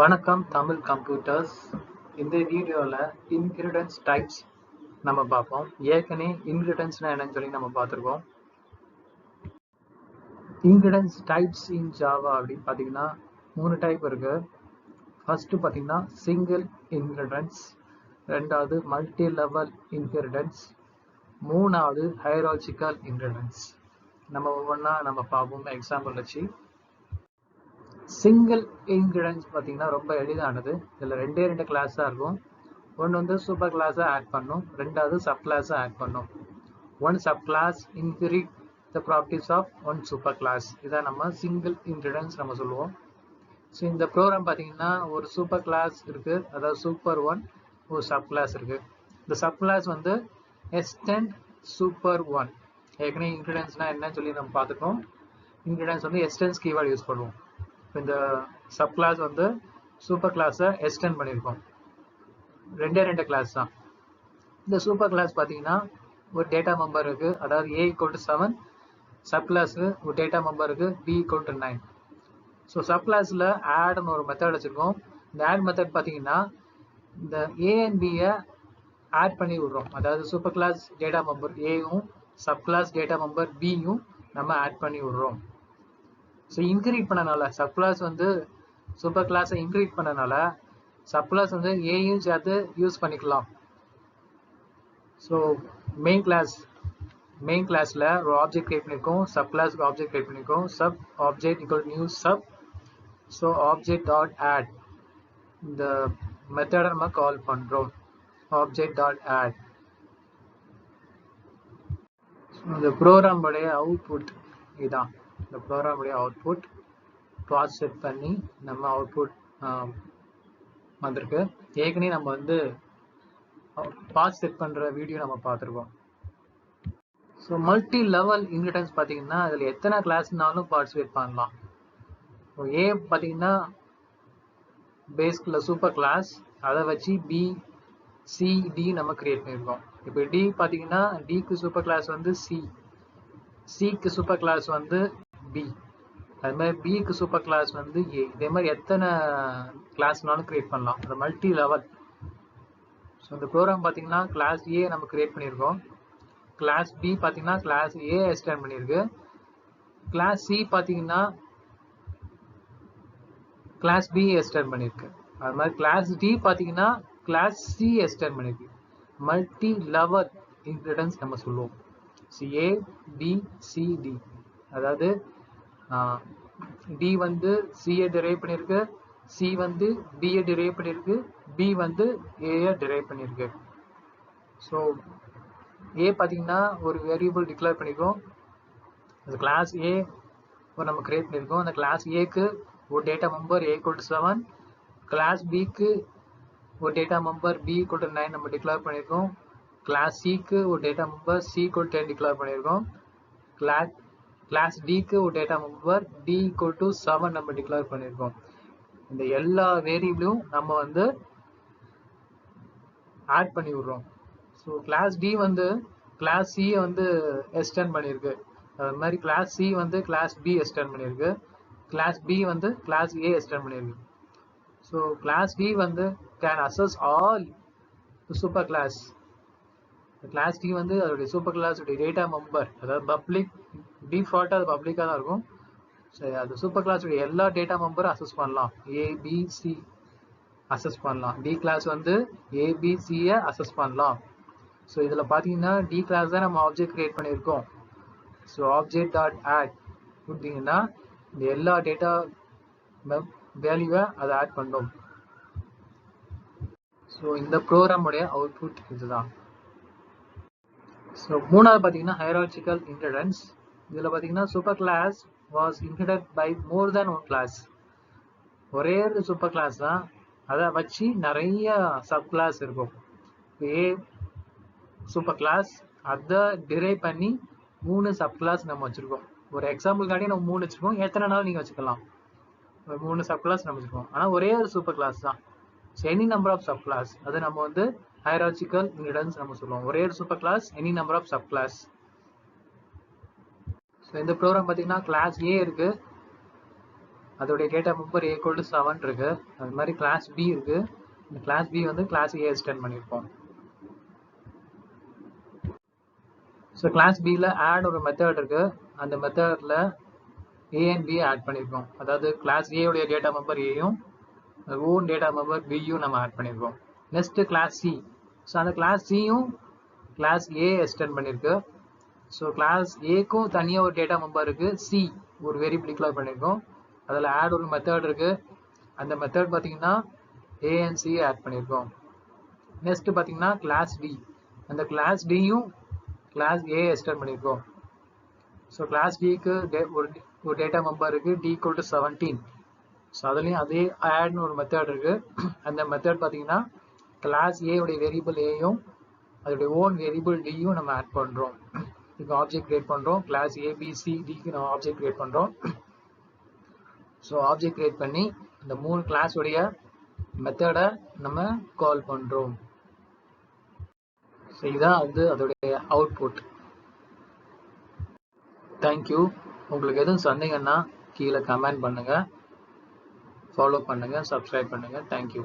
வணக்கம் தமிழ் கம்ப்யூட்டர்ஸ். இந்த வீடியோவில் இன்ஹெரிடன்ஸ் டைப்ஸ் நம்ம பார்ப்போம். ஏற்கனவே இன்ஹெரிடன்ஸ்னா என்னன்னு சொல்லி நம்ம பார்த்துருக்கோம். இன்ஹெரிடன்ஸ் டைப்ஸ் இன் ஜாவா அப்படின்னு பார்த்தீங்கன்னா 3 டைப் இருக்கு. ஃபர்ஸ்ட் பார்த்தீங்கன்னா சிங்கிள் இன்ஹெரிடன்ஸ், ரெண்டாவது மல்டி லெவல் இன்ஹெரிடன்ஸ், மூணாவது ஹைரார்ச்சிக்கல் இன்ஹெரிடன்ஸ். நம்ம ஒவ்வொன்றா நம்ம பார்ப்போம் எக்ஸாம்பிள் வச்சு. சிங்கிள் இன்ஹெரிடன்ஸ் பார்த்தீங்கன்னா ரொம்ப எளிதானது. இதில் ரெண்டு கிளாஸ் தான் இருக்கும். ஒன்று வந்து சூப்பர் கிளாஸை ஆட் பண்ணும், ரெண்டாவது சப் கிளாஸை ஆட் பண்ணும். One sub class inherit the properties of one super class. இதான் நம்ம சிங்கிள் இன்ஹெரிடன்ஸ் நம்ம சொல்லுவோம். ஸோ இந்த ப்ரோக்ராம் பார்த்தீங்கன்னா ஒரு சூப்பர் கிளாஸ் இருக்கு, அதாவது சூப்பர் ஒன், ஒரு சப் கிளாஸ் இருக்கு. இந்த சப் கிளாஸ் வந்து எக்ஸ்டெண்ட் சூப்பர் ஒன். ஏற்கனவே இன்ஹெரிடன்ஸ்னா என்னன்னு சொல்லி நம்ம பார்த்துக்கோம். இன்ஹெரிடன்ஸ் வந்து எக்ஸ்டென்ஸ் கீவேர்டு யூஸ் பண்ணுவோம். இந்த சப் கிளாஸ் வந்து சூப்பர் கிளாஸை எக்ஸ்டெண்ட் பண்ணியிருக்கோம். ரெண்டு கிளாஸ் தான். இந்த சூப்பர் கிளாஸ் பார்த்தீங்கன்னா ஒரு டேட்டா மெம்பர் இருக்கு, அதாவது a = 7. சப் கிளாஸுக்கு ஒரு டேட்டா மெம்பர் இருக்கு, b = 9. ஸோ சப் கிளாஸில் ஆட்னு ஒரு மெத்தட் வச்சுருக்கோம். இந்த ஆட் மெத்தட் பார்த்தீங்கன்னா இந்த a and b-யை ஆட் பண்ணி விடுறோம். அதாவது சூப்பர் கிளாஸ் டேட்டா மெம்பர் ஏயும் சப் கிளாஸ் டேட்டா மெம்பர் பியும் நம்ம ஆட் பண்ணி விடுறோம். ஸோ இன்க்ரீட் பண்ணனால சப் கிளாஸ் வந்து சூப்பர் கிளாஸை இன்க்ரீட் பண்ணனால சப் கிளாஸ் வந்து ஏயும் சேர்த்து யூஸ் பண்ணிக்கலாம். ஸோ மெயின் கிளாஸில் ஒரு ஆப்ஜெக்ட் கிரியேட் பண்ணியிருக்கோம், சப் கிளாஸுக்கு ஆப்ஜெக்ட் கிரியேட் பண்ணியிருக்கோம். Sub object = new sub. So object dot add இந்த மெத்தடை நம்ம கால் பண்ணுறோம். Object dot add. இந்த ப்ரோக்ராமுடைய அவுட்புட் இதுதான். இந்த ப்ரோக்ராமுடைய அவுட்புட் பாஸ் செட் பண்ணி நம்ம அவுட்புட் வந்திருக்கு. ஏற்கனவே நம்ம வந்து பாஸ் செட் பண்ணுற வீடியோ நம்ம பார்த்துருக்கோம். ஸோ மல்டி லெவல் இன்ஹெரிடன்ஸ் பார்த்தீங்கன்னா அதில் எத்தனை கிளாஸ்னாலும் பார்ட்டிசிபேட் பண்ணலாம். ஸோ ஏ பார்த்தீங்கன்னா பேஸ்கில் சூப்பர் கிளாஸ், அதை வச்சு பி சி டி நம்ம கிரியேட் பண்ணியிருக்கோம். இப்போ டி பார்த்தீங்கன்னா டிக்கு சூப்பர் கிளாஸ் வந்து சிக்கு சூப்பர் கிளாஸ் வந்து பி, அது மாதிரி பிக்கு சூப்பர் கிளாஸ் வந்து ஏ. இதே மாதிரி எத்தனை கிளாஸ்னாலும் கிரியேட் பண்ணலாம். அது மல்டி லெவல். ஸோ இந்த ப்ரோக்ராம் பார்த்தீங்கன்னா கிளாஸ் ஏ நம்ம கிரியேட் பண்ணியிருக்கோம். கிளாஸ் பி பார்த்தீங்கன்னா கிளாஸ் ஏ எக்ஸ்டெண்ட் பண்ணியிருக்கு. கிளாஸ் சி பார்த்தீங்கன்னா கிளாஸ் பி எக்ஸ்டெண்ட் பண்ணியிருக்கு. அது மாதிரி கிளாஸ் டி பார்த்தீங்கன்னா கிளாஸ் சி எக்ஸ்டெண்ட் பண்ணியிருக்கு. மல்டி லெவல் இன்ஹெரிடன்ஸ் நம்ம சொல்லுவோம். ஏ பி சி டி, அதாவது டி வந்து சியை டிரைவ் பண்ணியிருக்கு, சி வந்து பியை டிரைவ் பண்ணியிருக்கு, பி வந்து ஏயை டிரைவ் பண்ணியிருக்கு. ஸோ ஏ பார்த்தீங்கன்னா ஒரு வேரியபிள் டிக்ளேர் பண்ணியிருக்கோம். அது கிளாஸ் ஏ நம்ம கிரியேட் பண்ணியிருக்கோம். அந்த கிளாஸ் ஏக்கு ஒரு டேட்டா மெம்பர் a = 7, கிளாஸ் பிக்கு ஒரு டேட்டா மெம்பர் b = 9 நம்ம டிக்ளேர் பண்ணியிருக்கோம். கிளாஸ் சிக்கு ஒரு டேட்டா மெம்பர் c = 10 டிக்ளேர் பண்ணியிருக்கோம். கிளாஸ் டிக்கு ஒரு டேட்டா மெம்பர் d = 7 நம்ம டிக்ளேர் பண்ணியிருக்கோம். இந்த எல்லா வேரியபிளும் நம்ம வந்து ஆட் பண்ணி விடுறோம். ஸோ கிளாஸ் டி வந்து கிளாஸ் சியை வந்து எக்ஸ்டெண்ட் பண்ணியிருக்கு. அது மாதிரி கிளாஸ் சி வந்து கிளாஸ் பி எக்ஸ்டெண்ட் பண்ணியிருக்கு. கிளாஸ் பி வந்து கிளாஸ் ஏ எக்ஸ்டெண்ட் பண்ணியிருக்கு. ஸோ கிளாஸ் டி வந்து can access all super class. Class D வந்து அதோடைய சூப்பர் கிளாஸ் டேட்டா மெம்பர், அதாவது பப்ளிக், டிஃபால்ட்டாக அது பப்ளிக்காக தான் இருக்கும். சரி, அது சூப்பர் கிளாஸ் எல்லா டேட்டா மெம்பரும் அசஸ் பண்ணலாம். ஏபிசி அசஸ் பண்ணலாம். டி கிளாஸ் வந்து ஏபிசியை அசஸ் பண்ணலாம். ஸோ இதில் பார்த்தீங்கன்னா டி கிளாஸ் தான் நம்ம ஆப்ஜெக்ட் கிரியேட் பண்ணியிருக்கோம். ஸோ ஆப்ஜெக்ட் டாட் ஆட் கொடுத்தீங்கன்னா இந்த எல்லா டேட்டா வேல்யூவை அதை ஆட் பண்ணோம். ஸோ இந்த ப்ரோக்ராமுடைய அவுட்புட் இதுதான். ஸோ மூணாவது பார்த்தீங்கன்னா ஹைரார்ச்சிக்கல் இன்ஹெரிடன்ஸ். இதில் பார்த்தீங்கன்னா super class was inherited by more than one class. ஒரே ஒரு சூப்பர் கிளாஸ் தான், அதை வச்சு நிறைய சப் கிளாஸ் இருக்கும். ஏ சூப்பர் கிளாஸ், அதை டிரைவ் பண்ணி 3 சப் கிளாஸ் நம்ம வச்சுருக்கோம். ஒரு எக்ஸாம்பிளுக்காண்டி நம்ம 3 வச்சுருக்கோம், எத்தனை நாள் நீங்கள் வச்சுக்கலாம். 3 சப் கிளாஸ் நம்ம வச்சுருக்கோம், ஆனால் ஒரே ஒரு சூப்பர் கிளாஸ் தான். Any number of sub class, அது நம்ம வந்து ஹைரார்ச்சிக்கல் இன்ஹெரிடன்ஸ் நம்ம சொல்லுவோம். ஒரே ஒரு super class, any number of sub class. So இந்த ப்ரோக்ராம் பார்த்தீங்கன்னா கிளாஸ் ஏ இருக்கு, அதோடைய டேட்டா மெம்பர் A = 7 இருக்கு. அது மாதிரி கிளாஸ் B இருக்கு. இந்த கிளாஸ் B வந்து கிளாஸ் A எக்ஸ்டெண்ட் பண்ணியிருக்கோம். ஸோ கிளாஸ் பியில் ஆட் ஒரு மெத்தட் இருக்கு. அந்த மெத்தடில் A and B ஆட் பண்ணியிருக்கோம். அதாவது கிளாஸ் A உடைய டேட்டா மெம்பர் ஏயும் ஓன் டேட்டா மெம்பர் பியும் நம்ம ஆட் பண்ணியிருக்கோம். Next class C. ஸோ அந்த கிளாஸ் சியும் கிளாஸ் A எக்ஸ்டெண்ட் பண்ணியிருக்கு. ஸோ கிளாஸ் ஏக்கும் தனியாக ஒரு டேட்டா மெம்பர் இருக்கு. C ஒரு வேரியபிள் டிக்ளேர் பண்ணியிருக்கோம். அதில் ஆட் ஒரு மெத்தட் இருக்கு. அந்த மெத்தட் பார்த்தீங்கன்னா A and C ஆட் பண்ணியிருக்கோம். நெக்ஸ்ட் பார்த்தீங்கன்னா கிளாஸ் D. அந்த கிளாஸ் Dயும் கிளாஸ் A எக்ஸ்டெண்ட் பண்ணியிருக்கோம். ஸோ கிளாஸ் Dக்கு ஒரு டேட்டா மெம்பர் இருக்கு D = 17. ஸோ அதுலேயும் அதே ஆட்னு ஒரு மெத்தட் இருக்கு. அந்த மெத்தட் பார்த்தீங்கன்னா கிளாஸ் A உடைய வேரியபிள் ஏயும் அதோடைய ஓன் வேரியபிள் டியும் நம்ம ஆட் பண்ணுறோம். இதுக்கு ஆப்ஜெக்ட் கிரியேட் பண்ணுறோம். கிளாஸ் ABCDக்கு நம்ம ஆப்ஜெக்ட் கிரியேட் பண்ணுறோம். ஸோ ஆப்ஜெக்ட் கிரியேட் பண்ணி இந்த 3 கிளாஸ் உடைய மெத்தடை நம்ம கால் பண்ணுறோம். ஸோ இதான் வந்து அதோடைய அவுட்புட். தேங்க்யூ. உங்களுக்கு எதுவும் சந்தேகம்னா கீழே கமெண்ட் பண்ணுங்கள், ஃபாலோ பண்ணுங்கள், சப்ஸ்கிரைப் பண்ணுங்கள். தேங்க்யூ.